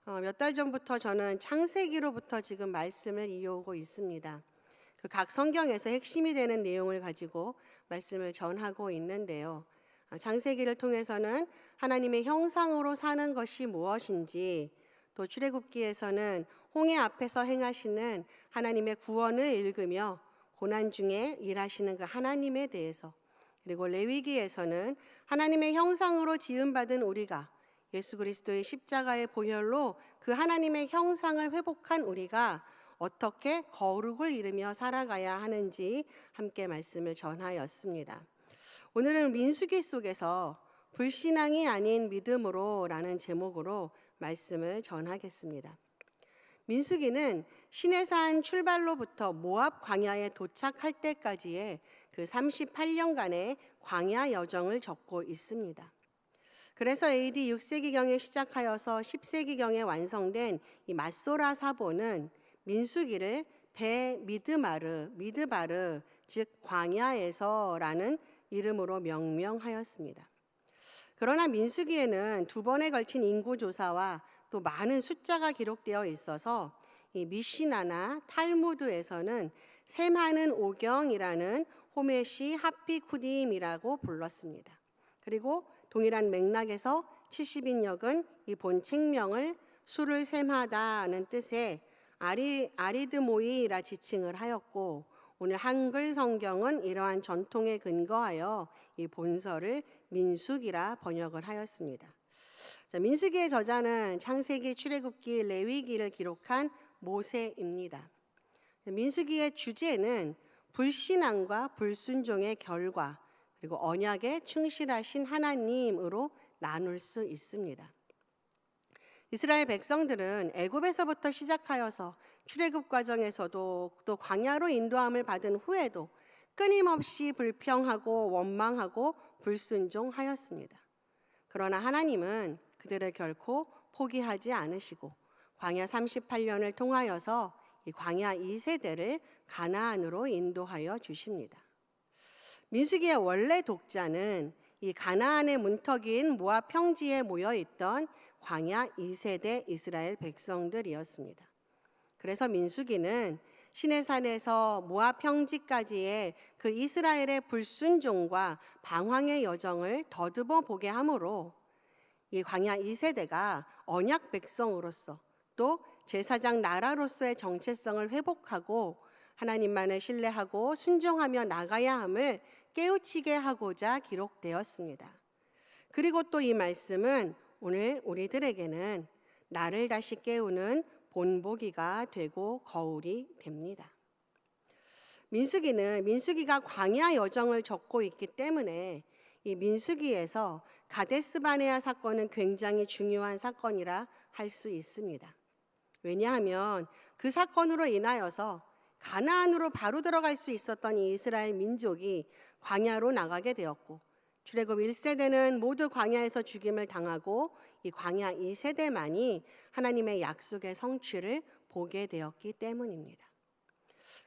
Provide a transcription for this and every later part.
몇 달 전부터 저는 창세기로부터 지금 말씀을 이어오고 있습니다. 그 각 성경에서 핵심이 되는 내용을 가지고 말씀을 전하고 있는데요. 창세기를 통해서는 하나님의 형상으로 사는 것이 무엇인지, 또 출애굽기에서는 홍해 앞에서 행하시는 하나님의 구원을 읽으며 고난 중에 일하시는 그 하나님에 대해서, 그리고 레위기에서는 하나님의 형상으로 지음받은 우리가 예수 그리스도의 십자가의 보혈로 그 하나님의 형상을 회복한 우리가 어떻게 거룩을 이루며 살아가야 하는지 함께 말씀을 전하였습니다. 오늘은 민수기 속에서 불신앙이 아닌 믿음으로 라는 제목으로 말씀을 전하겠습니다. 민수기는 시내산 출발로부터 모압 광야에 도착할 때까지의 그 38년간의 광야 여정을 적고 있습니다. 그래서 AD 6세기경에 시작하여서 10세기경에 완성된 이 맛소라 사본은 민수기를 미드바르, 즉 광야에서라는 이름으로 명명하였습니다. 그러나 민수기에는 두 번에 걸친 인구조사와 또 많은 숫자가 기록되어 있어서 이 미시나나 탈무드에서는 셈하는 오경이라는 호메시 하피쿠딤이라고 불렀습니다. 그리고 동일한 맥락에서 70인역은 이 본 책명을 수를 셈하다는 뜻의 아리드모이라 지칭을 하였고, 오늘 한글 성경은 이러한 전통에 근거하여 이 본서를 민수기라 번역을 하였습니다. 민수기의 저자는 창세기, 출애굽기, 레위기를 기록한 모세입니다. 민수기의 주제는 불신앙과 불순종의 결과, 그리고 언약에 충실하신 하나님으로 나눌 수 있습니다. 이스라엘 백성들은 애굽에서부터 시작하여서 출애굽 과정에서도 또 광야로 인도함을 받은 후에도 끊임없이 불평하고 원망하고 불순종하였습니다. 그러나 하나님은 그들을 결코 포기하지 않으시고 광야 38년을 통하여서 이 광야 2세대를 가나안으로 인도하여 주십니다. 민수기의 원래 독자는 이 가나안의 문턱인 모압 평지에 모여있던 광야 2세대 이스라엘 백성들이었습니다. 그래서 민수기는 시내산에서 모압 평지까지의 그 이스라엘의 불순종과 방황의 여정을 더듬어 보게 하므로 이 광야 2세대가 언약 백성으로서 또 제사장 나라로서의 정체성을 회복하고 하나님만을 신뢰하고 순종하며 나가야 함을 깨우치게 하고자 기록되었습니다. 그리고 또 이 말씀은 오늘 우리들에게는 나를 다시 깨우는 본보기가 되고 거울이 됩니다. 민수기가 광야 여정을 적고 있기 때문에 이 민수기에서 가데스 바네아 사건은 굉장히 중요한 사건이라 할 수 있습니다. 왜냐하면 그 사건으로 인하여서 가나안으로 바로 들어갈 수 있었던 이 이스라엘 민족이 광야로 나가게 되었고, 출애굽 1세대는 모두 광야에서 죽임을 당하고 이 광야 2세대만이 하나님의 약속의 성취를 보게 되었기 때문입니다.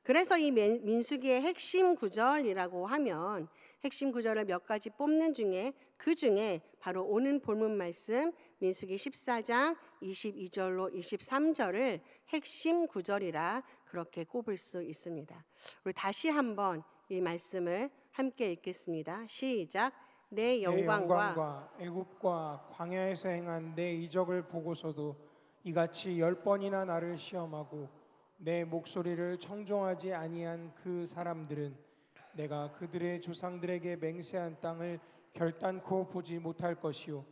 그래서 이 민수기의 핵심 구절이라고 하면 핵심 구절을 몇 가지 뽑는 중에 그 중에 바로 오늘 본문 말씀 민수기 14장 22절로 23절을 핵심 구절이라 그렇게 꼽을 수 있습니다. 우리 다시 한번 이 말씀을 함께 읽겠습니다. 시작. 내 영광과 애굽과 광야에서 행한 내 이적을 보고서도 이같이 10번이나 나를 시험하고 내 목소리를 청종하지 아니한 그 사람들은 내가 그들의 조상들에게 맹세한 땅을 결단코 보지 못할 것이요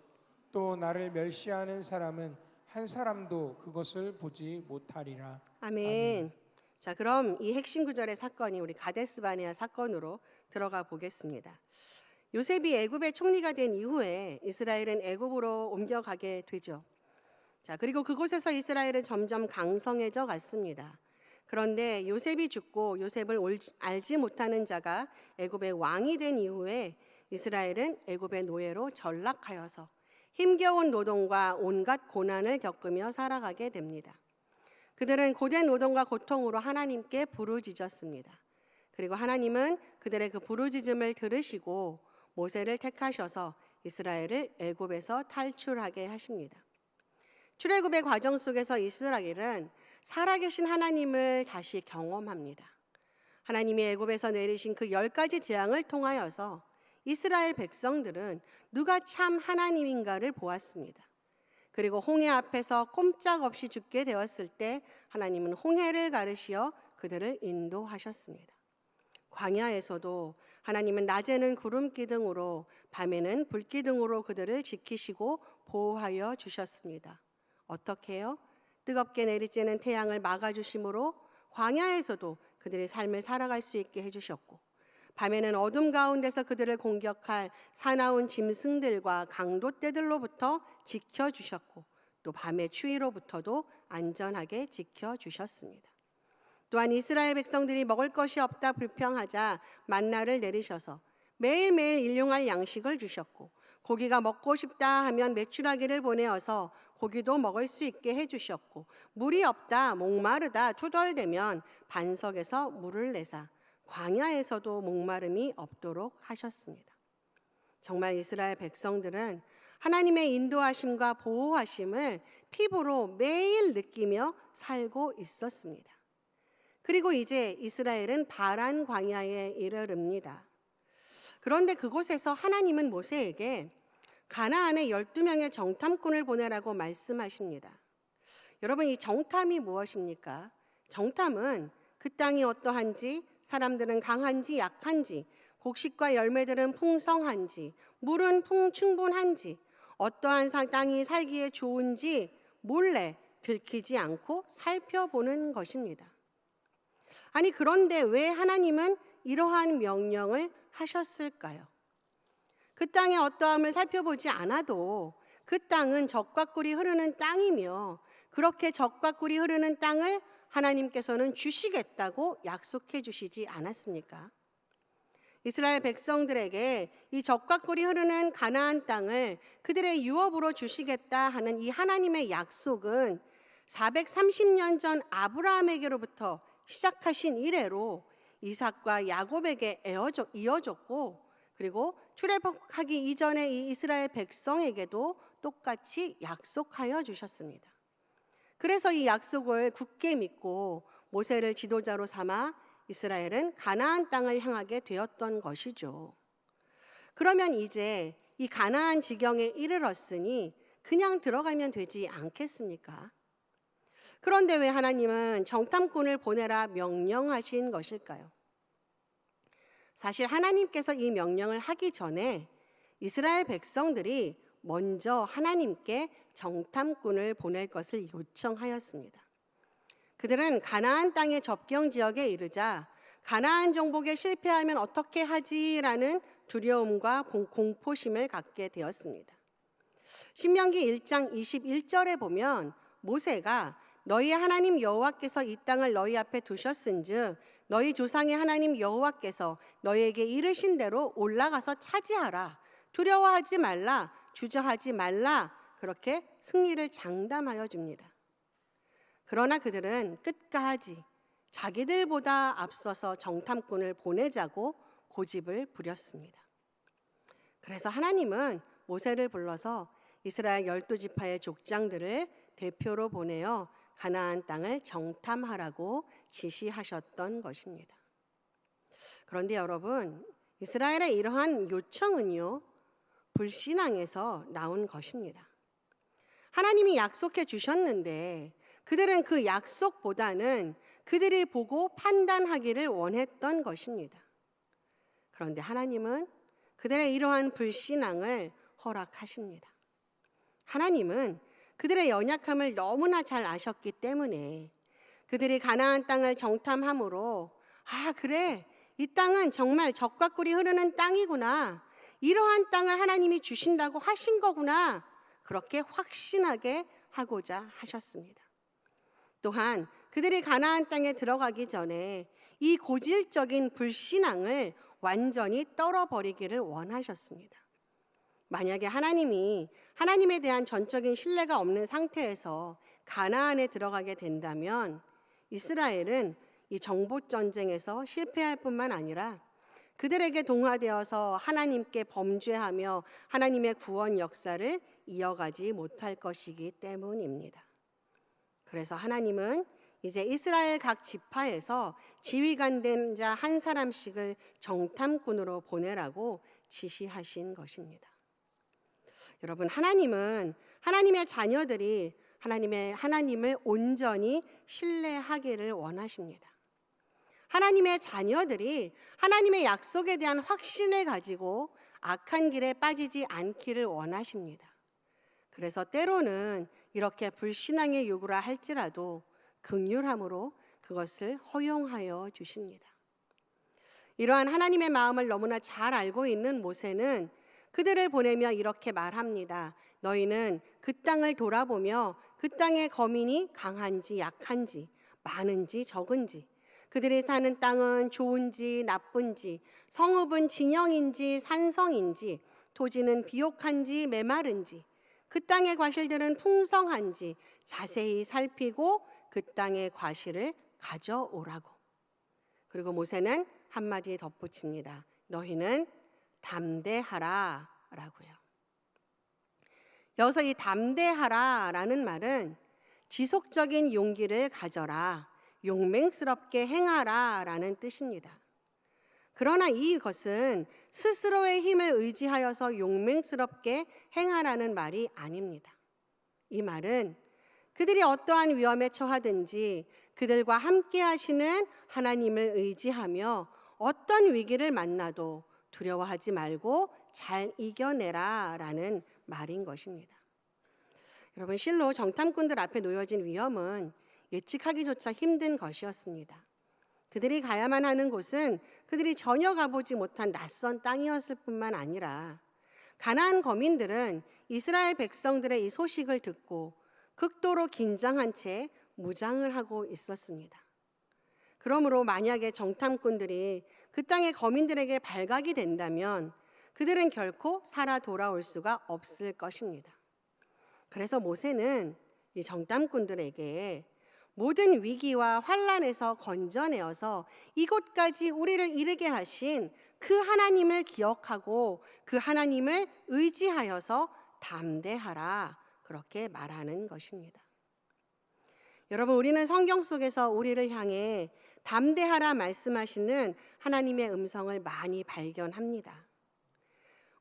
또 나를 멸시하는 사람은 한 사람도 그것을 보지 못하리라. 아멘. 자, 그럼 이 핵심 구절의 사건이 우리 가데스 바네아 사건으로 들어가 보겠습니다. 요셉이 애굽의 총리가 된 이후에 이스라엘은 애굽으로 옮겨가게 되죠. 자, 그리고 그곳에서 이스라엘은 점점 강성해져 갔습니다. 그런데 요셉이 죽고 요셉을 알지 못하는 자가 애굽의 왕이 된 이후에 이스라엘은 애굽의 노예로 전락하여서 힘겨운 노동과 온갖 고난을 겪으며 살아가게 됩니다. 그들은 고된 노동과 고통으로 하나님께 부르짖었습니다. 그리고 하나님은 그들의 그 부르짖음을 들으시고 모세를 택하셔서 이스라엘을 애굽에서 탈출하게 하십니다. 출애굽의 과정 속에서 이스라엘은 살아계신 하나님을 다시 경험합니다. 하나님이 애굽에서 내리신 그 10가지 재앙을 통하여서 이스라엘 백성들은 누가 참 하나님인가를 보았습니다. 그리고 홍해 앞에서 꼼짝없이 죽게 되었을 때 하나님은 홍해를 가르시어 그들을 인도하셨습니다. 광야에서도 하나님은 낮에는 구름 기둥으로 밤에는 불 기둥으로 그들을 지키시고 보호하여 주셨습니다. 어떻게 해요? 뜨겁게 내리쬐는 태양을 막아주심으로 광야에서도 그들의 삶을 살아갈 수 있게 해주셨고, 밤에는 어둠 가운데서 그들을 공격할 사나운 짐승들과 강도떼들로부터 지켜주셨고, 또 밤의 추위로부터도 안전하게 지켜주셨습니다. 또한 이스라엘 백성들이 먹을 것이 없다 불평하자 만나를 내리셔서 매일매일 일용할 양식을 주셨고, 고기가 먹고 싶다 하면 메추라기를 보내어서 고기도 먹을 수 있게 해주셨고, 물이 없다 목마르다 투덜대면 반석에서 물을 내사 광야에서도 목마름이 없도록 하셨습니다. 정말 이스라엘 백성들은 하나님의 인도하심과 보호하심을 피부로 매일 느끼며 살고 있었습니다. 그리고 이제 이스라엘은 바란 광야에 이르릅니다. 그런데 그곳에서 하나님은 모세에게 가나안에 12명의 정탐꾼을 보내라고 말씀하십니다. 여러분, 이 정탐이 무엇입니까? 정탐은 그 땅이 어떠한지, 사람들은 강한지 약한지, 곡식과 열매들은 풍성한지, 물은 충분한지, 어떠한 땅이 살기에 좋은지 몰래 들키지 않고 살펴보는 것입니다. 아니, 그런데 왜 하나님은 이러한 명령을 하셨을까요? 그 땅의 어떠함을 살펴보지 않아도 그 땅은 젖과 꿀이 흐르는 땅이며, 그렇게 젖과 꿀이 흐르는 땅을 하나님께서는 주시겠다고 약속해 주시지 않았습니까? 이스라엘 백성들에게 이 젖과 꿀이 흐르는 가나안 땅을 그들의 유업으로 주시겠다 하는 이 하나님의 약속은 430년 전 아브라함에게로부터 시작하신 이래로 이삭과 야곱에게 이어졌고, 그리고 출애굽하기 이전에 이 이스라엘 백성에게도 똑같이 약속하여 주셨습니다. 그래서 이 약속을 굳게 믿고 모세를 지도자로 삼아 이스라엘은 가나안 땅을 향하게 되었던 것이죠. 그러면 이제 이 가나안 지경에 이르렀으니 그냥 들어가면 되지 않겠습니까? 그런데 왜 하나님은 정탐꾼을 보내라 명령하신 것일까요? 사실 하나님께서 이 명령을 하기 전에 이스라엘 백성들이 먼저 하나님께 정탐꾼을 보낼 것을 요청하였습니다. 그들은 가나안 땅의 접경 지역에 이르자 가나안 정복에 실패하면 어떻게 하지라는 두려움과 공포심을 갖게 되었습니다. 신명기 1장 21절에 보면 모세가 너희 하나님 여호와께서 이 땅을 너희 앞에 두셨은즉 너희 조상의 하나님 여호와께서 너희에게 이르신 대로 올라가서 차지하라. 두려워하지 말라. 주저하지 말라. 그렇게 승리를 장담하여 줍니다. 그러나 그들은 끝까지 자기들보다 앞서서 정탐꾼을 보내자고 고집을 부렸습니다. 그래서 하나님은 모세를 불러서 이스라엘 12지파의 족장들을 대표로 보내어 가나안 땅을 정탐하라고 지시하셨던 것입니다. 그런데 여러분, 이스라엘의 이러한 요청은요, 불신앙에서 나온 것입니다. 하나님이 약속해 주셨는데 그들은 그 약속보다는 그들이 보고 판단하기를 원했던 것입니다. 그런데 하나님은 그들의 이러한 불신앙을 허락하십니다. 하나님은 그들의 연약함을 너무나 잘 아셨기 때문에 그들이 가나안 땅을 정탐함으로 그래, 이 땅은 정말 젖과 꿀이 흐르는 땅이구나, 이러한 땅을 하나님이 주신다고 하신 거구나, 그렇게 확신하게 하고자 하셨습니다. 또한 그들이 가나안 땅에 들어가기 전에 이 고질적인 불신앙을 완전히 떨어버리기를 원하셨습니다. 만약에 하나님에 대한 전적인 신뢰가 없는 상태에서 가나안에 들어가게 된다면 이스라엘은 이 정복 전쟁에서 실패할 뿐만 아니라 그들에게 동화되어서 하나님께 범죄하며 하나님의 구원 역사를 이어가지 못할 것이기 때문입니다. 그래서 하나님은 이제 이스라엘 각 지파에서 지휘관 된 자 한 사람씩을 정탐꾼으로 보내라고 지시하신 것입니다. 여러분, 하나님은 하나님의 자녀들이 하나님을 온전히 신뢰하기를 원하십니다. 하나님의 자녀들이 하나님의 약속에 대한 확신을 가지고 악한 길에 빠지지 않기를 원하십니다. 그래서 때로는 이렇게 불신앙의 요구라 할지라도 긍휼함으로 그것을 허용하여 주십니다. 이러한 하나님의 마음을 너무나 잘 알고 있는 모세는 그들을 보내며 이렇게 말합니다. 너희는 그 땅을 돌아보며 그 땅의 거민이 강한지 약한지 많은지 적은지 그들이 사는 땅은 좋은지 나쁜지 성읍은 진영인지 산성인지 토지는 비옥한지 메마른지 그 땅의 과실들은 풍성한지 자세히 살피고 그 땅의 과실을 가져오라고. 그리고 모세는 한마디 덧붙입니다. 너희는 담대하라 라고요. 여기서 이 담대하라 라는 말은 지속적인 용기를 가져라, 용맹스럽게 행하라 라는 뜻입니다. 그러나 이것은 스스로의 힘을 의지하여서 용맹스럽게 행하라는 말이 아닙니다. 이 말은 그들이 어떠한 위험에 처하든지 그들과 함께 하시는 하나님을 의지하며 어떤 위기를 만나도 두려워하지 말고 잘 이겨내라 라는 말인 것입니다. 여러분, 실로 정탐꾼들 앞에 놓여진 위험은 예측하기조차 힘든 것이었습니다. 그들이 가야만 하는 곳은 그들이 전혀 가보지 못한 낯선 땅이었을 뿐만 아니라 가나안 거민들은 이스라엘 백성들의 이 소식을 듣고 극도로 긴장한 채 무장을 하고 있었습니다. 그러므로 만약에 정탐꾼들이 그 땅의 거민들에게 발각이 된다면 그들은 결코 살아 돌아올 수가 없을 것입니다. 그래서 모세는 이 정탐꾼들에게 모든 위기와 환난에서 건져내어서 이곳까지 우리를 이르게 하신 그 하나님을 기억하고 그 하나님을 의지하여서 담대하라 그렇게 말하는 것입니다. 여러분, 우리는 성경 속에서 우리를 향해 담대하라 말씀하시는 하나님의 음성을 많이 발견합니다.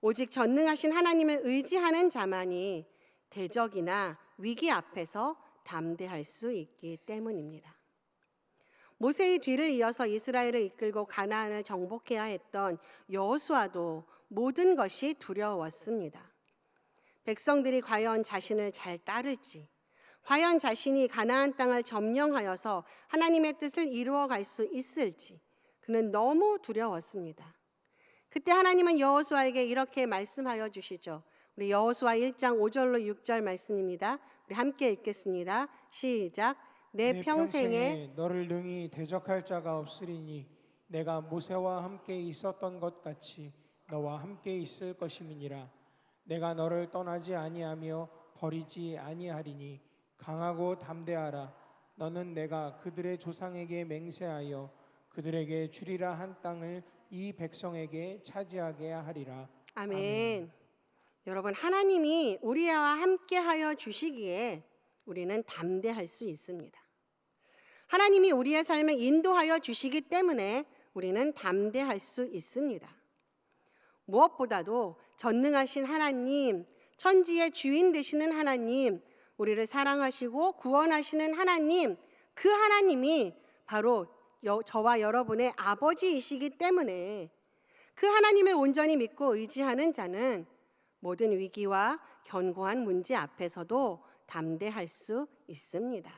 오직 전능하신 하나님을 의지하는 자만이 대적이나 위기 앞에서 담대할 수 있기 때문입니다. 모세의 뒤를 이어서 이스라엘을 이끌고 가나안을 정복해야 했던 여호수아도 모든 것이 두려웠습니다. 백성들이 과연 자신을 잘 따를지, 과연 자신이 가나안 땅을 점령하여서 하나님의 뜻을 이루어갈 수 있을지 그는 너무 두려웠습니다. 그때 하나님은 여호수아에게 이렇게 말씀하여 주시죠. 우리 여호수아 1장 5절로 6절 말씀입니다. 우리 함께 읽겠습니다. 시작. 내 평생에 너를 능히 대적할 자가 없으리니 내가 모세와 함께 있었던 것 같이 너와 함께 있을 것임이니라. 내가 너를 떠나지 아니하며 버리지 아니하리니 강하고 담대하라. 너는 내가 그들의 조상에게 맹세하여 그들에게 주리라 한 땅을 이 백성에게 차지하게 하리라. 아멘. 아멘. 여러분, 하나님이 우리와 함께 하여 주시기에 우리는 담대할 수 있습니다. 하나님이 우리의 삶을 인도하여 주시기 때문에 우리는 담대할 수 있습니다. 무엇보다도 전능하신 하나님, 천지의 주인 되시는 하나님, 우리를 사랑하시고 구원하시는 하나님, 그 하나님이 바로 저와 여러분의 아버지이시기 때문에 그 하나님을 온전히 믿고 의지하는 자는 모든 위기와 견고한 문제 앞에서도 담대할 수 있습니다.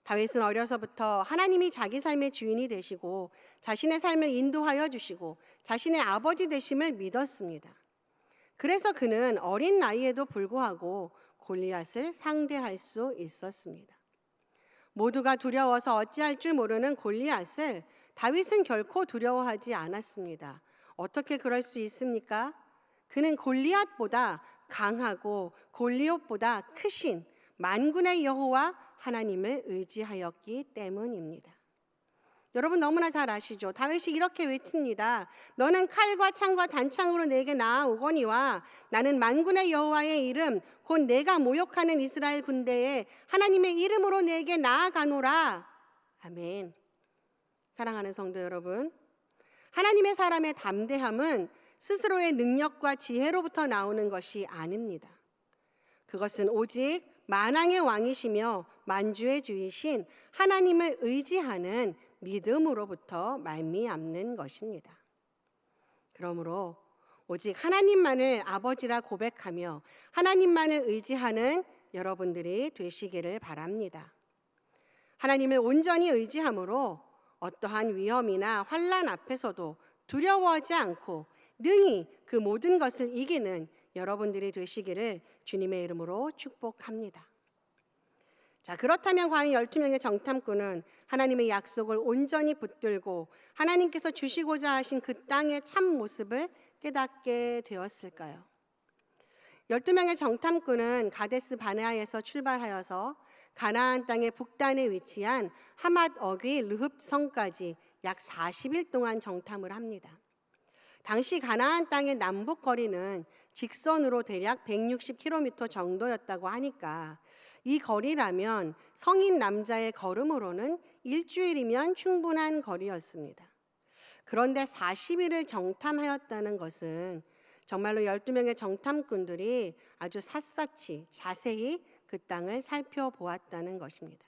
다윗은 어려서부터 하나님이 자기 삶의 주인이 되시고 자신의 삶을 인도하여 주시고 자신의 아버지 되심을 믿었습니다. 그래서 그는 어린 나이에도 불구하고 골리앗을 상대할 수 있었습니다. 모두가 두려워서 어찌할 줄 모르는 골리앗을 다윗은 결코 두려워하지 않았습니다. 어떻게 그럴 수 있습니까? 그는 골리앗보다 강하고 골리앗보다 크신 만군의 여호와 하나님을 의지하였기 때문입니다. 여러분 너무나 잘 아시죠? 다윗이 이렇게 외칩니다. 너는 칼과 창과 단창으로 내게 나아오거니와 나는 만군의 여호와의 이름 곧 내가 모욕하는 이스라엘 군대에 하나님의 이름으로 내게 나아가노라. 아멘. 사랑하는 성도 여러분, 하나님의 사람의 담대함은 스스로의 능력과 지혜로부터 나오는 것이 아닙니다. 그것은 오직 만왕의 왕이시며 만주의 주이신 하나님을 의지하는 믿음으로부터 말미암는 것입니다. 그러므로 오직 하나님만을 아버지라 고백하며 하나님만을 의지하는 여러분들이 되시기를 바랍니다. 하나님을 온전히 의지함으로 어떠한 위험이나 환난 앞에서도 두려워하지 않고 능히 그 모든 것을 이기는 여러분들이 되시기를 주님의 이름으로 축복합니다. 자, 그렇다면 과연 12명의 정탐꾼은 하나님의 약속을 온전히 붙들고 하나님께서 주시고자 하신 그 땅의 참 모습을 깨닫게 되었을까요? 12명의 정탐꾼은 가데스 바네아에서 출발하여서 가나안 땅의 북단에 위치한 하맛 어귀 르흡 성까지 약 40일 동안 정탐을 합니다. 당시 가나안 땅의 남북 거리는 직선으로 대략 160km 정도였다고 하니까 이 거리라면 성인 남자의 걸음으로는 일주일이면 충분한 거리였습니다. 그런데 40일을 정탐하였다는 것은 정말로 12명의 정탐꾼들이 아주 샅샅이 자세히 그 땅을 살펴보았다는 것입니다.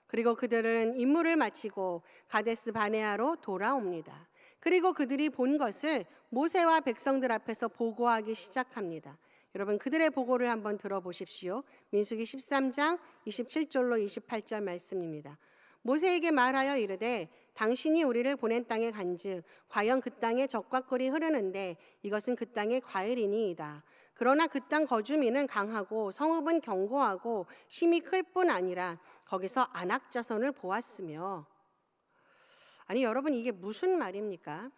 그리고 그들은 임무를 마치고 가데스 바네아로 돌아옵니다. 그리고 그들이 본 것을 모세와 백성들 앞에서 보고하기 시작합니다. 여러분 그들의 보고를 한번 들어보십시오. 민수기 13장 27절로 28절 말씀입니다. 모세에게 말하여 이르되 당신이 우리를 보낸 땅에 간즉 과연 그 땅에 적과 꿀이 흐르는데 이것은 그 땅의 과일이니이다. 그러나 그 땅 거주민은 강하고 성읍은 견고하고 심이 클 뿐 아니라 거기서 아낙 자손을 보았으며. 아니 여러분 이게 무슨 말입니까?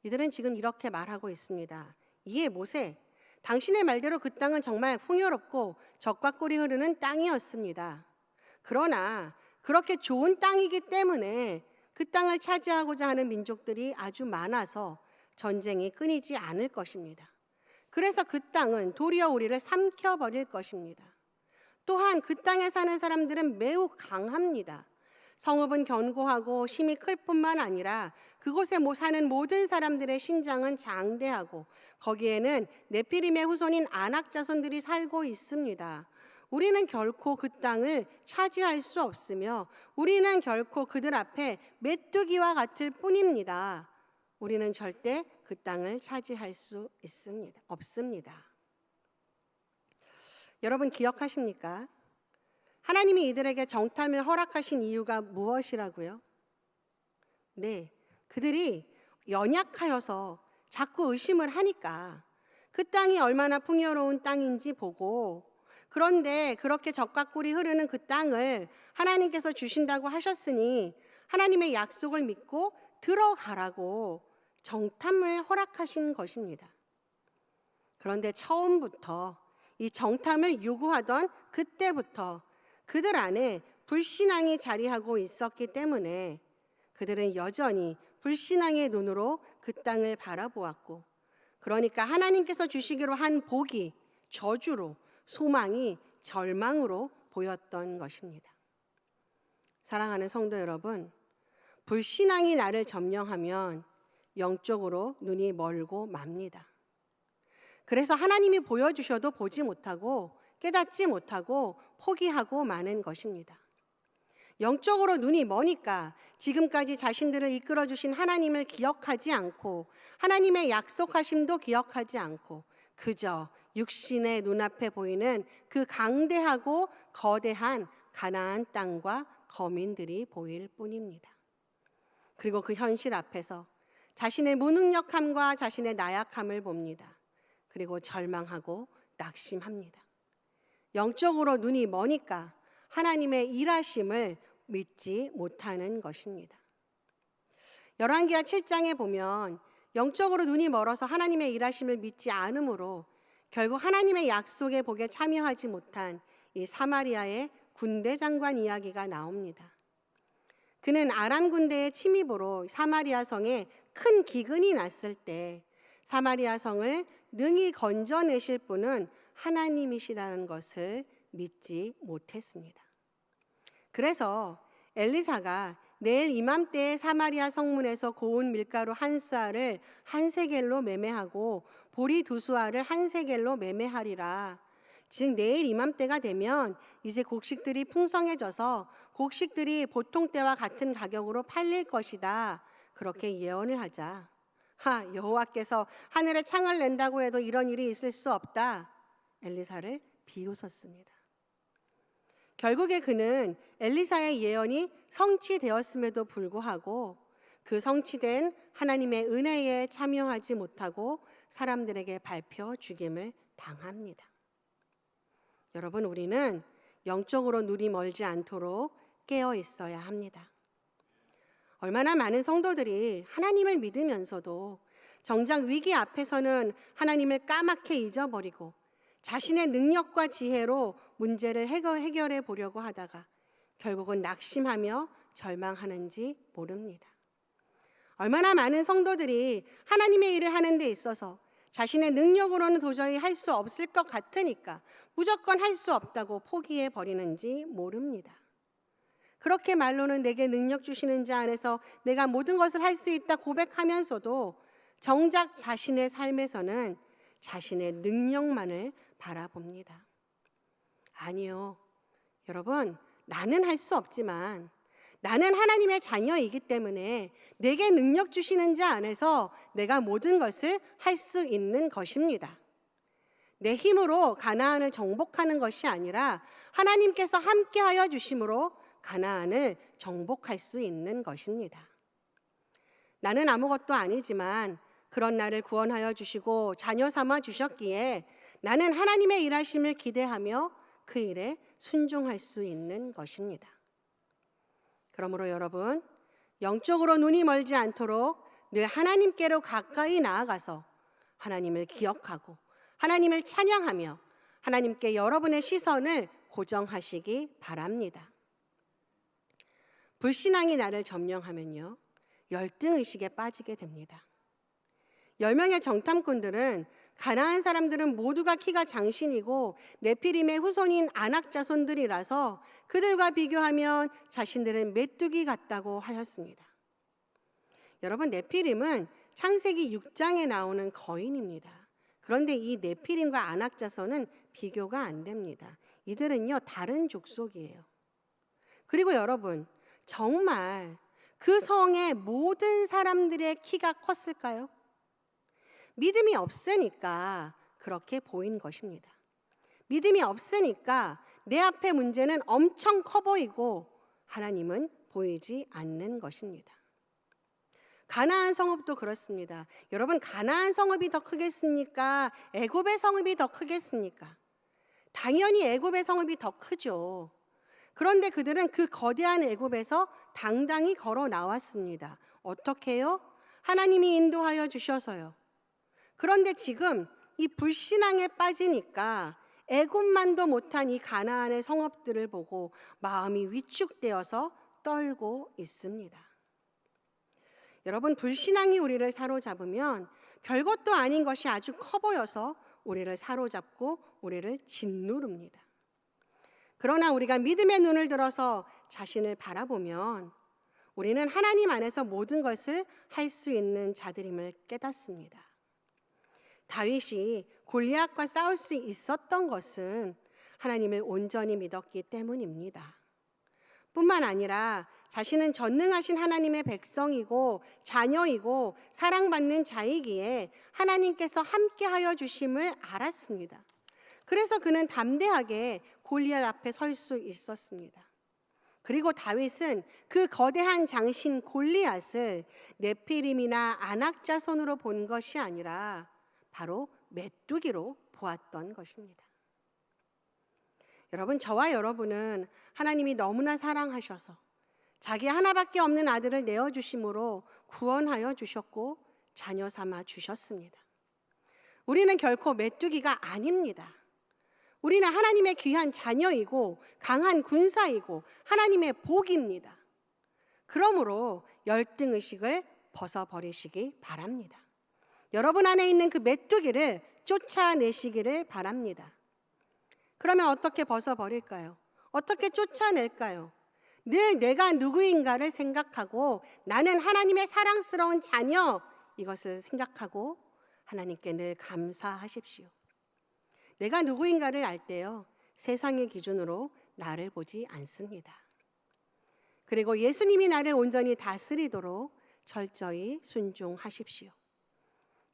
이들은 지금 이렇게 말하고 있습니다. 이에 모세, 당신의 말대로 그 땅은 정말 풍요롭고 적과 꿀이 흐르는 땅이었습니다. 그러나 그렇게 좋은 땅이기 때문에 그 땅을 차지하고자 하는 민족들이 아주 많아서 전쟁이 끊이지 않을 것입니다. 그래서 그 땅은 도리어 우리를 삼켜버릴 것입니다. 또한 그 땅에 사는 사람들은 매우 강합니다. 성읍은 견고하고 심이 클 뿐만 아니라 그곳에 사는 모든 사람들의 신장은 장대하고 거기에는 네피림의 후손인 아낙 자손들이 살고 있습니다. 우리는 결코 그 땅을 차지할 수 없으며 우리는 결코 그들 앞에 메뚜기와 같을 뿐입니다. 우리는 절대 그 땅을 차지할 수 없습니다. 여러분 기억하십니까? 하나님이 이들에게 정탐을 허락하신 이유가 무엇이라고요? 네, 그들이 연약하여서 자꾸 의심을 하니까 그 땅이 얼마나 풍요로운 땅인지 보고 그런데 그렇게 적과 꿀이 흐르는 그 땅을 하나님께서 주신다고 하셨으니 하나님의 약속을 믿고 들어가라고 정탐을 허락하신 것입니다. 그런데 처음부터 이 정탐을 요구하던 그때부터 그들 안에 불신앙이 자리하고 있었기 때문에 그들은 여전히 불신앙의 눈으로 그 땅을 바라보았고 그러니까 하나님께서 주시기로 한 복이 저주로 소망이 절망으로 보였던 것입니다. 사랑하는 성도 여러분, 불신앙이 나를 점령하면 영적으로 눈이 멀고 맙니다. 그래서 하나님이 보여주셔도 보지 못하고 깨닫지 못하고 포기하고 마는 것입니다. 영적으로 눈이 머니까 지금까지 자신들을 이끌어주신 하나님을 기억하지 않고 하나님의 약속하심도 기억하지 않고 그저 육신의 눈앞에 보이는 그 강대하고 거대한 가나안 땅과 거민들이 보일 뿐입니다. 그리고 그 현실 앞에서 자신의 무능력함과 자신의 나약함을 봅니다. 그리고 절망하고 낙심합니다. 영적으로 눈이 머니까 하나님의 일하심을 믿지 못하는 것입니다. 열왕기하 7장에 보면 영적으로 눈이 멀어서 하나님의 일하심을 믿지 않으므로 결국 하나님의 약속의 복에 참여하지 못한 이 사마리아의 군대 장관 이야기가 나옵니다. 그는 아람 군대의 침입으로 사마리아 성에 큰 기근이 났을 때 사마리아 성을 능히 건져내실 분은 하나님이시라는 것을 믿지 못했습니다. 그래서 엘리사가 내일 이맘때에 사마리아 성문에서 고운 밀가루 한 수알을 한 세겔로 매매하고 보리 두 수알을 한 세겔로 매매하리라. 즉 내일 이맘때가 되면 이제 곡식들이 풍성해져서 곡식들이 보통 때와 같은 가격으로 팔릴 것이다. 그렇게 예언을 하자. 여호와께서 하늘에 창을 낸다고 해도 이런 일이 있을 수 없다. 엘리사를 비웃었습니다. 결국에 그는 엘리사의 예언이 성취되었음에도 불구하고 그 성취된 하나님의 은혜에 참여하지 못하고 사람들에게 밟혀 죽임을 당합니다. 여러분, 우리는 영적으로 눈이 멀지 않도록 깨어 있어야 합니다. 얼마나 많은 성도들이 하나님을 믿으면서도 정작 위기 앞에서는 하나님을 까맣게 잊어버리고 자신의 능력과 지혜로 문제를 해결해 보려고 하다가 결국은 낙심하며 절망하는지 모릅니다. 얼마나 많은 성도들이 하나님의 일을 하는 데 있어서 자신의 능력으로는 도저히 할 수 없을 것 같으니까 무조건 할 수 없다고 포기해 버리는지 모릅니다. 그렇게 말로는 내게 능력 주시는 자 안에서 내가 모든 것을 할 수 있다 고백하면서도 정작 자신의 삶에서는 자신의 능력만을 바라봅니다. 아니요. 여러분, 나는 할 수 없지만 나는 하나님의 자녀이기 때문에 내게 능력 주시는 자 안에서 내가 모든 것을 할 수 있는 것입니다. 내 힘으로 가나안을 정복하는 것이 아니라 하나님께서 함께하여 주심으로 가나안을 정복할 수 있는 것입니다. 나는 아무것도 아니지만 그런 나를 구원하여 주시고 자녀 삼아 주셨기에 나는 하나님의 일하심을 기대하며 그 일에 순종할 수 있는 것입니다. 그러므로 여러분, 영적으로 눈이 멀지 않도록 늘 하나님께로 가까이 나아가서 하나님을 기억하고 하나님을 찬양하며 하나님께 여러분의 시선을 고정하시기 바랍니다. 불신앙이 나를 점령하면요, 열등의식에 빠지게 됩니다. 10명의 정탐꾼들은 가나안 사람들은 모두가 키가 장신이고 네피림의 후손인 아낙 자손들이라서 그들과 비교하면 자신들은 메뚜기 같다고 하였습니다. 여러분, 네피림은 창세기 6장에 나오는 거인입니다. 그런데 이 네피림과 아낙 자손은 비교가 안 됩니다. 이들은요, 다른 족속이에요. 그리고 여러분, 정말 그 성의 모든 사람들의 키가 컸을까요? 믿음이 없으니까 그렇게 보인 것입니다. 믿음이 없으니까 내 앞에 문제는 엄청 커 보이고 하나님은 보이지 않는 것입니다. 가나안 성읍도 그렇습니다. 여러분, 가나안 성읍이 더 크겠습니까? 애굽의 성읍이 더 크겠습니까? 당연히 애굽의 성읍이 더 크죠. 그런데 그들은 그 거대한 애굽에서 당당히 걸어 나왔습니다. 어떻게요? 하나님이 인도하여 주셔서요. 그런데 지금 이 불신앙에 빠지니까 애굽만도 못한 이 가나안의 성읍들을 보고 마음이 위축되어서 떨고 있습니다. 여러분, 불신앙이 우리를 사로잡으면 별것도 아닌 것이 아주 커 보여서 우리를 사로잡고 우리를 짓누릅니다. 그러나 우리가 믿음의 눈을 들어서 자신을 바라보면 우리는 하나님 안에서 모든 것을 할 수 있는 자들임을 깨닫습니다. 다윗이 골리앗과 싸울 수 있었던 것은 하나님을 온전히 믿었기 때문입니다. 뿐만 아니라 자신은 전능하신 하나님의 백성이고 자녀이고 사랑받는 자이기에 하나님께서 함께하여 주심을 알았습니다. 그래서 그는 담대하게 골리앗 앞에 설 수 있었습니다. 그리고 다윗은 그 거대한 장신 골리앗을 네피림이나 아낙 자손으로 본 것이 아니라 바로 메뚜기로 보았던 것입니다. 여러분, 저와 여러분은 하나님이 너무나 사랑하셔서 자기 하나밖에 없는 아들을 내어주심으로 구원하여 주셨고 자녀 삼아 주셨습니다. 우리는 결코 메뚜기가 아닙니다. 우리는 하나님의 귀한 자녀이고 강한 군사이고 하나님의 복입니다. 그러므로 열등의식을 벗어버리시기 바랍니다. 여러분 안에 있는 그 메뚜기를 쫓아내시기를 바랍니다. 그러면 어떻게 벗어버릴까요? 어떻게 쫓아낼까요? 늘 내가 누구인가를 생각하고 나는 하나님의 사랑스러운 자녀, 이것을 생각하고 하나님께 늘 감사하십시오. 내가 누구인가를 알 때요, 세상의 기준으로 나를 보지 않습니다. 그리고 예수님이 나를 온전히 다스리도록 철저히 순종하십시오.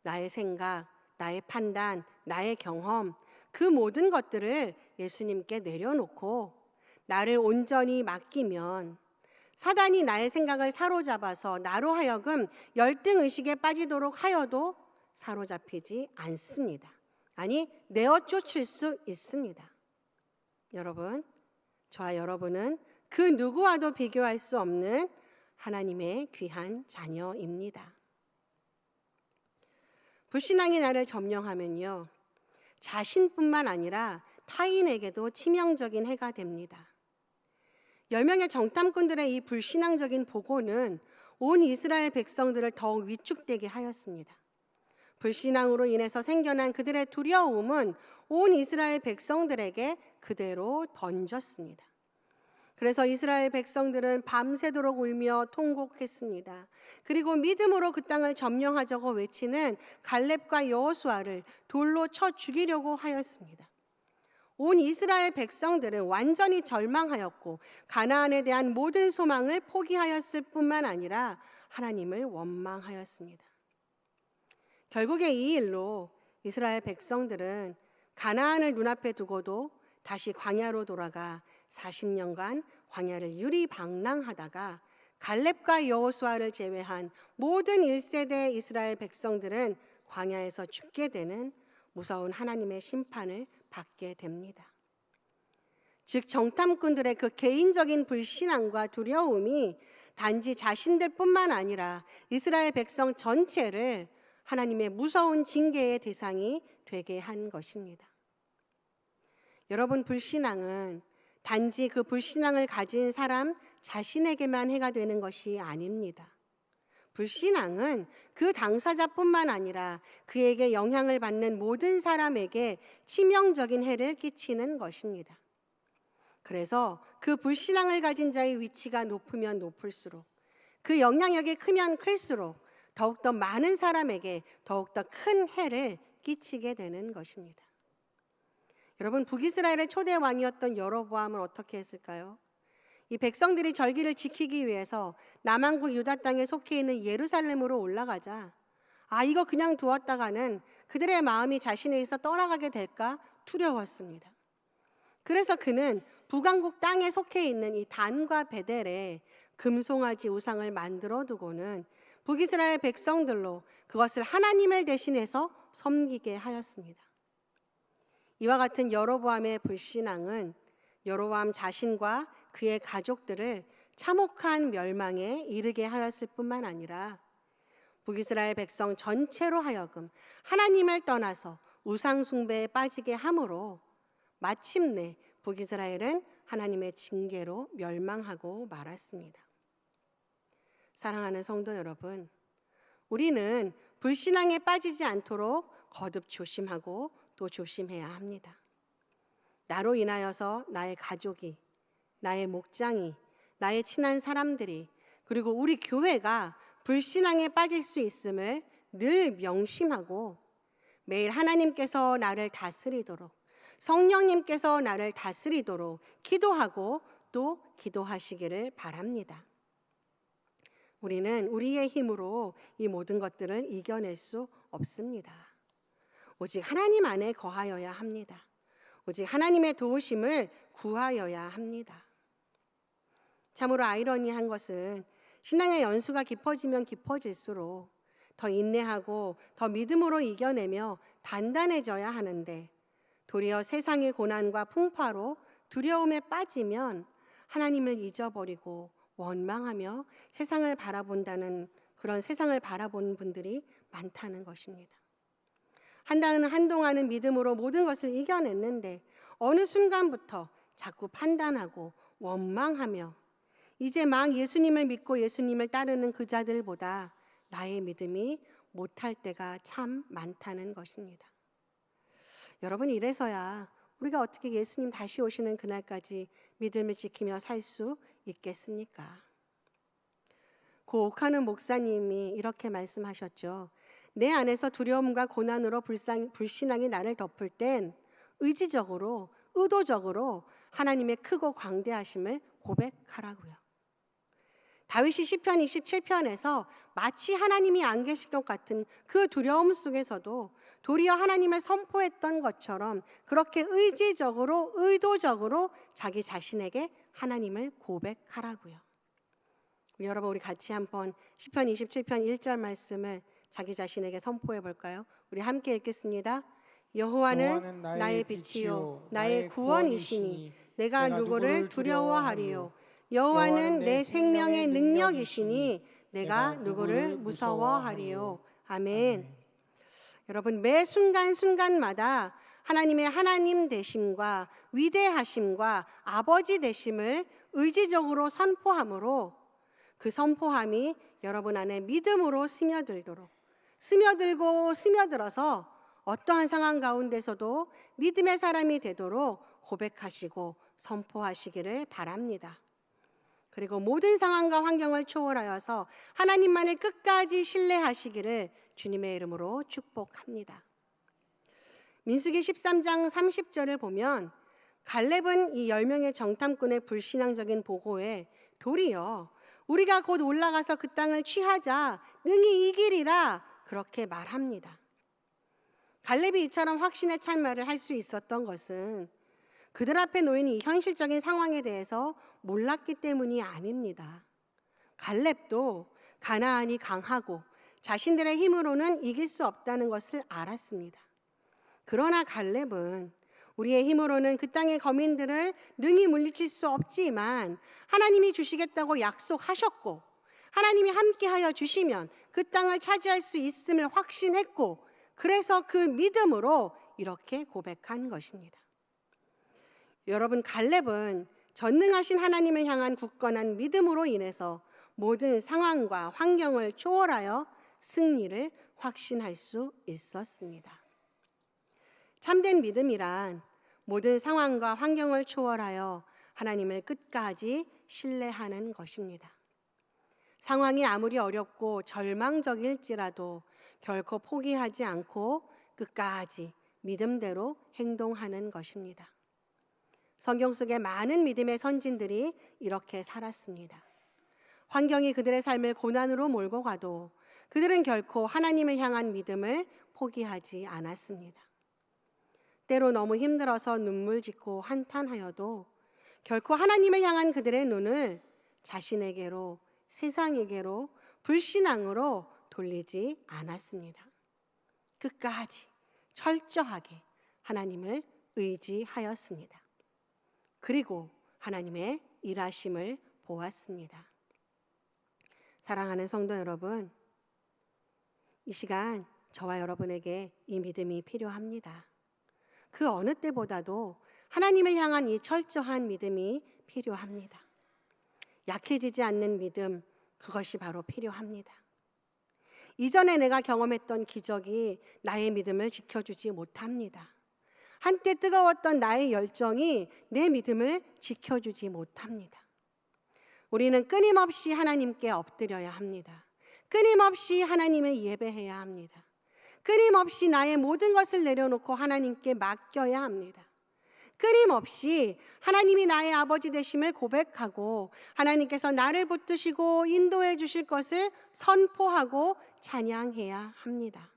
나의 생각, 나의 판단, 나의 경험, 그 모든 것들을 예수님께 내려놓고 나를 온전히 맡기면 사단이 나의 생각을 사로잡아서 나로 하여금 열등의식에 빠지도록 하여도 사로잡히지 않습니다. 아니, 내어 쫓을 수 있습니다. 여러분, 저와 여러분은 그 누구와도 비교할 수 없는 하나님의 귀한 자녀입니다. 불신앙이 나를 점령하면요, 자신뿐만 아니라 타인에게도 치명적인 해가 됩니다. 10명의 정탐꾼들의 이 불신앙적인 보고는 온 이스라엘 백성들을 더욱 위축되게 하였습니다. 불신앙으로 인해서 생겨난 그들의 두려움은 온 이스라엘 백성들에게 그대로 던졌습니다. 그래서 이스라엘 백성들은 밤새도록 울며 통곡했습니다. 그리고 믿음으로 그 땅을 점령하자고 외치는 갈렙과 여호수아를 돌로 쳐 죽이려고 하였습니다. 온 이스라엘 백성들은 완전히 절망하였고 가나안에 대한 모든 소망을 포기하였을 뿐만 아니라 하나님을 원망하였습니다. 결국에 이 일로 이스라엘 백성들은 가나안을 눈앞에 두고도 다시 광야로 돌아가 40년간 광야를 유리방랑하다가 갈렙과 여호수아를 제외한 모든 1세대 이스라엘 백성들은 광야에서 죽게 되는 무서운 하나님의 심판을 받게 됩니다. 즉 정탐꾼들의 그 개인적인 불신앙과 두려움이 단지 자신들뿐만 아니라 이스라엘 백성 전체를 하나님의 무서운 징계의 대상이 되게 한 것입니다. 여러분, 불신앙은 단지 그 불신앙을 가진 사람 자신에게만 해가 되는 것이 아닙니다. 불신앙은 그 당사자뿐만 아니라 그에게 영향을 받는 모든 사람에게 치명적인 해를 끼치는 것입니다. 그래서 그 불신앙을 가진 자의 위치가 높으면 높을수록, 그 영향력이 크면 클수록 더욱더 많은 사람에게 더욱더 큰 해를 끼치게 되는 것입니다. 여러분, 북이스라엘의 초대 왕이었던 여로보암은 어떻게 했을까요? 이 백성들이 절기를 지키기 위해서 남왕국 유다 땅에 속해 있는 예루살렘으로 올라가자, 이거 그냥 두었다가는 그들의 마음이 자신에게서 떠나가게 될까 두려웠습니다. 그래서 그는 북왕국 땅에 속해 있는 이 단과 베델에 금송아지 우상을 만들어 두고는 북이스라엘 백성들로 그것을 하나님을 대신해서 섬기게 하였습니다. 이와 같은 여로보암의 불신앙은 여로보암 자신과 그의 가족들을 참혹한 멸망에 이르게 하였을 뿐만 아니라 북이스라엘 백성 전체로 하여금 하나님을 떠나서 우상 숭배에 빠지게 함으로 마침내 북이스라엘은 하나님의 징계로 멸망하고 말았습니다. 사랑하는 성도 여러분, 우리는 불신앙에 빠지지 않도록 거듭 조심하고 또 조심해야 합니다. 나로 인하여서 나의 가족이, 나의 목장이, 나의 친한 사람들이, 그리고 우리 교회가 불신앙에 빠질 수 있음을 늘 명심하고 매일 하나님께서 나를 다스리도록, 성령님께서 나를 다스리도록 기도하고 또 기도하시기를 바랍니다. 우리는 우리의 힘으로 이 모든 것들을 이겨낼 수 없습니다. 오직 하나님 안에 거하여야 합니다. 오직 하나님의 도우심을 구하여야 합니다. 참으로 아이러니한 것은 신앙의 연수가 깊어지면 깊어질수록 더 인내하고 더 믿음으로 이겨내며 단단해져야 하는데, 도리어 세상의 고난과 풍파로 두려움에 빠지면 하나님을 잊어버리고 원망하며 세상을 바라본다는 그런 세상을 바라보는 분들이 많다는 것입니다. 한동안은 믿음으로 모든 것을 이겨냈는데 어느 순간부터 자꾸 판단하고 원망하며 이제 막 예수님을 믿고 예수님을 따르는 그 자들보다 나의 믿음이 못할 때가 참 많다는 것입니다. 여러분, 이래서야 우리가 어떻게 예수님 다시 오시는 그날까지 믿음을 지키며 살 수 있겠습니까? 고 오카는 목사님이 이렇게 말씀하셨죠. 내 안에서 두려움과 고난으로 불신앙이 나를 덮을 땐 의지적으로, 의도적으로 하나님의 크고 광대하심을 고백하라고요. 다윗이 시편 27편에서 마치 하나님이 안 계실 것 같은 그 두려움 속에서도 도리어 하나님을 선포했던 것처럼 그렇게 의지적으로, 의도적으로 자기 자신에게 하나님을 고백하라고요. 여러분, 우리 같이 한번 시편 27편 1절 말씀을 자기 자신에게 선포해 볼까요? 우리 함께 읽겠습니다. 여호와는 나의 빛이요 나의 구원이시니 내가 누구를 두려워하리요. 여호와는 내 생명의 능력이시니 내가 누구를 무서워하리요. 아멘. 여러분, 매 순간순간마다 하나님의 하나님 되심과 위대하심과 아버지 되심을 의지적으로 선포함으로 그 선포함이 여러분 안에 믿음으로 스며들고 스며들어서 어떠한 상황 가운데서도 믿음의 사람이 되도록 고백하시고 선포하시기를 바랍니다. 그리고 모든 상황과 환경을 초월하여서 하나님만을 끝까지 신뢰하시기를 주님의 이름으로 축복합니다. 민수기 13장 30절을 보면 갈렙은 이 10명의 정탐꾼의 불신앙적인 보고에 도리어 우리가 곧 올라가서 그 땅을 취하자 능히 이기리라 그렇게 말합니다. 갈렙이 이처럼 확신에 찬 말을 할 수 있었던 것은 그들 앞에 놓인 이 현실적인 상황에 대해서 몰랐기 때문이 아닙니다. 갈렙도 가나안이 강하고 자신들의 힘으로는 이길 수 없다는 것을 알았습니다. 그러나 갈렙은 우리의 힘으로는 그 땅의 거민들을 능히 물리칠 수 없지만 하나님이 주시겠다고 약속하셨고 하나님이 함께하여 주시면 그 땅을 차지할 수 있음을 확신했고 그래서 그 믿음으로 이렇게 고백한 것입니다. 여러분, 갈렙은 전능하신 하나님을 향한 굳건한 믿음으로 인해서 모든 상황과 환경을 초월하여 승리를 확신할 수 있었습니다. 참된 믿음이란 모든 상황과 환경을 초월하여 하나님을 끝까지 신뢰하는 것입니다. 상황이 아무리 어렵고 절망적일지라도 결코 포기하지 않고 끝까지 믿음대로 행동하는 것입니다. 성경 속에 많은 믿음의 선진들이 이렇게 살았습니다. 환경이 그들의 삶을 고난으로 몰고 가도 그들은 결코 하나님을 향한 믿음을 포기하지 않았습니다. 때로 너무 힘들어서 눈물 짓고 한탄하여도 결코 하나님을 향한 그들의 눈을 자신에게로, 세상에게로, 불신앙으로 돌리지 않았습니다. 끝까지 철저하게 하나님을 의지하였습니다. 그리고 하나님의 일하심을 보았습니다. 사랑하는 성도 여러분, 이 시간 저와 여러분에게 이 믿음이 필요합니다. 그 어느 때보다도 하나님을 향한 이 철저한 믿음이 필요합니다. 약해지지 않는 믿음, 그것이 바로 필요합니다. 이전에 내가 경험했던 기적이 나의 믿음을 지켜주지 못합니다. 한때 뜨거웠던 나의 열정이 내 믿음을 지켜주지 못합니다. 우리는 끊임없이 하나님께 엎드려야 합니다. 끊임없이 하나님을 예배해야 합니다. 끊임없이 나의 모든 것을 내려놓고 하나님께 맡겨야 합니다. 끊임없이 하나님이 나의 아버지 되심을 고백하고 하나님께서 나를 붙드시고 인도해 주실 것을 선포하고 찬양해야 합니다.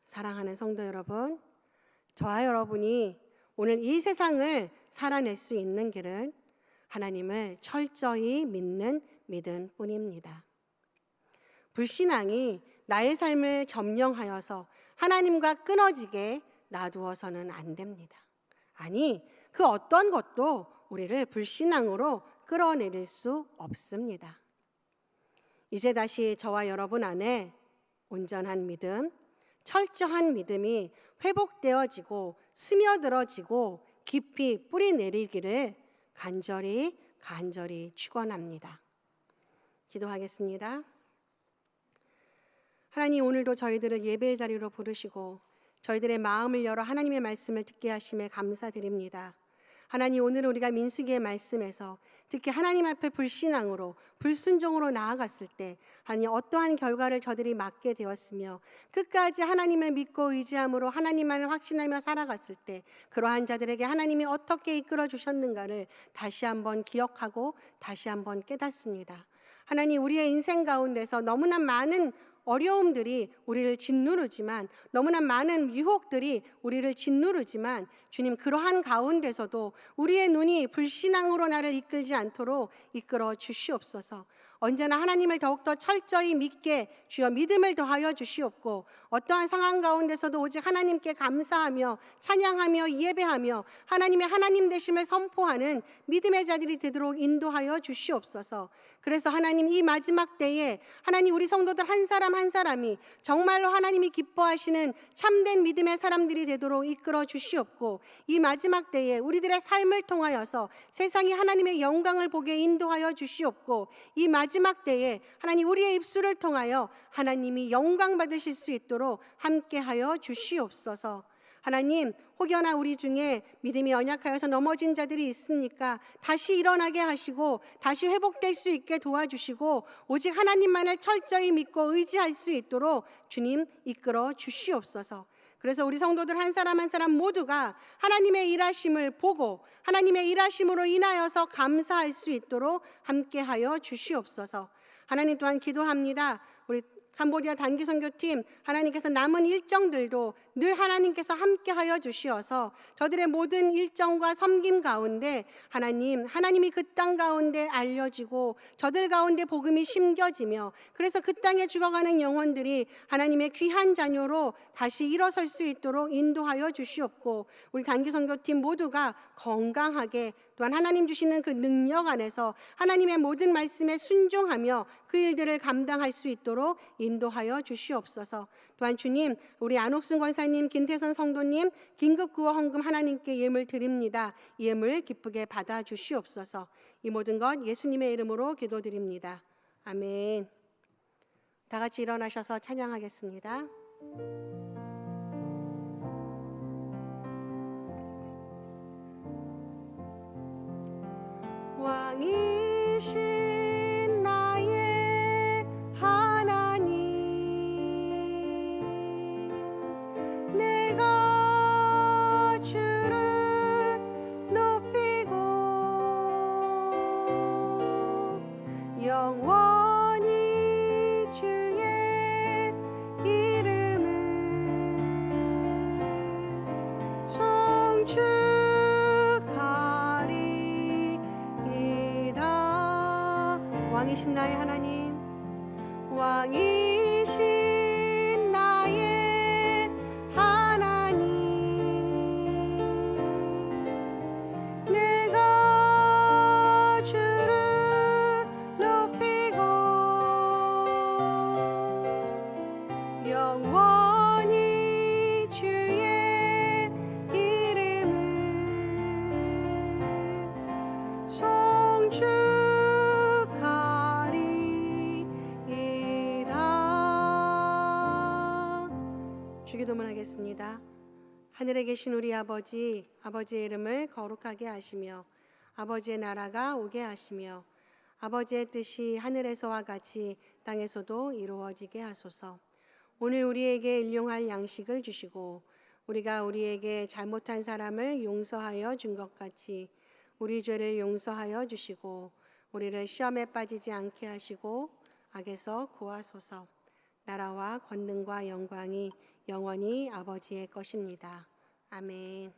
사랑하는 성도 여러분, 저와 여러분이 오늘 이 세상을 살아낼 수 있는 길은 하나님을 철저히 믿는 믿음뿐입니다. 불신앙이 나의 삶을 점령하여서 하나님과 끊어지게 놔두어서는 안 됩니다. 아니, 그 어떤 것도 우리를 불신앙으로 끌어내릴 수 없습니다. 이제 다시 저와 여러분 안에 온전한 믿음, 철저한 믿음이 회복되어지고 스며들어지고 깊이 뿌리 내리기를 간절히 간절히 축원합니다. 기도하겠습니다. 하나님, 오늘도 저희들을 예배의 자리로 부르시고 저희들의 마음을 열어 하나님의 말씀을 듣게 하심에 감사드립니다. 하나님, 오늘 우리가 민수기의 말씀에서 특히 하나님 앞에 불신앙으로 불순종으로 나아갔을 때 하나님 어떠한 결과를 저들이 맞게 되었으며 끝까지 하나님을 믿고 의지함으로 하나님만을 확신하며 살아갔을 때 그러한 자들에게 하나님이 어떻게 이끌어 주셨는가를 다시 한번 기억하고 다시 한번 깨닫습니다. 하나님, 우리의 인생 가운데서 너무나 많은 어려움들이 우리를 짓누르지만, 너무나 많은 유혹들이 우리를 짓누르지만, 주님, 그러한 가운데서도 우리의 눈이 불신앙으로 나를 이끌지 않도록 이끌어 주시옵소서. 언제나 하나님을 더욱더 철저히 믿게 주여 믿음을 더하여 주시옵고, 어떠한 상황 가운데서도 오직 하나님께 감사하며 찬양하며 예배하며 하나님의 하나님 되심을 선포하는 믿음의 자들이 되도록 인도하여 주시옵소서. 그래서 하나님, 이 마지막 때에 하나님, 우리 성도들 한 사람 한 사람이 정말로 하나님이 기뻐하시는 참된 믿음의 사람들이 되도록 이끌어 주시옵고, 이 마지막 때에 우리들의 삶을 통하여서 세상이 하나님의 영광을 보게 인도하여 주시옵고, 이 마지막 때에 하나님, 우리의 입술을 통하여 하나님이 영광 받으실 수 있도록 함께하여 주시옵소서. 하나님, 혹여나 우리 중에 믿음이 연약하여서 넘어진 자들이 있으니까 다시 일어나게 하시고 다시 회복될 수 있게 도와주시고 오직 하나님만을 철저히 믿고 의지할 수 있도록 주님 이끌어 주시옵소서. 그래서 우리 성도들 한 사람 한 사람 모두가 하나님의 일하심을 보고 하나님의 일하심으로 인하여서 감사할 수 있도록 함께하여 주시옵소서. 하나님, 또한 기도합니다. 우리 캄보디아 단기선교팀, 하나님께서 남은 일정들도 늘 하나님께서 함께하여 주시어서 저들의 모든 일정과 섬김 가운데 하나님이 그 땅 가운데 알려지고 저들 가운데 복음이 심겨지며, 그래서 그 땅에 죽어가는 영혼들이 하나님의 귀한 자녀로 다시 일어설 수 있도록 인도하여 주시옵고, 우리 단기선교팀 모두가 건강하게 또한 하나님 주시는 그 능력 안에서 하나님의 모든 말씀에 순종하며 그 일들을 감당할 수 있도록 인도하여 주시옵소서. 또한 주님, 우리 안옥순 권사님, 김태선 성도님 긴급 구호 헌금 하나님께 예물 드립니다. 예물 기쁘게 받아 주시옵소서. 이 모든 것 예수님의 이름으로 기도드립니다. 아멘. 다 같이 일어나셔서 찬양하겠습니다. 왕이신 나의 하나님, 내가 주를 높이고 영원히 주의 이름을 송축하리이다. 왕이신 나의 하나님, 왕이신 나의 하나님, 내가 주를 높이고 영원히 주의 이름을 송축하리이다. 주기도문 하겠습니다. 하늘에 계신 우리 아버지, 아버지의 이름을 거룩하게 하시며 아버지의 나라가 오게 하시며 아버지의 뜻이 하늘에서와 같이 땅에서도 이루어지게 하소서. 오늘 우리에게 일용할 양식을 주시고 우리가 우리에게 잘못한 사람을 용서하여 준 것 같이 우리 죄를 용서하여 주시고 우리를 시험에 빠지지 않게 하시고 악에서 구하소서. 나라와 권능과 영광이 영원히 아버지의 것입니다. 아멘.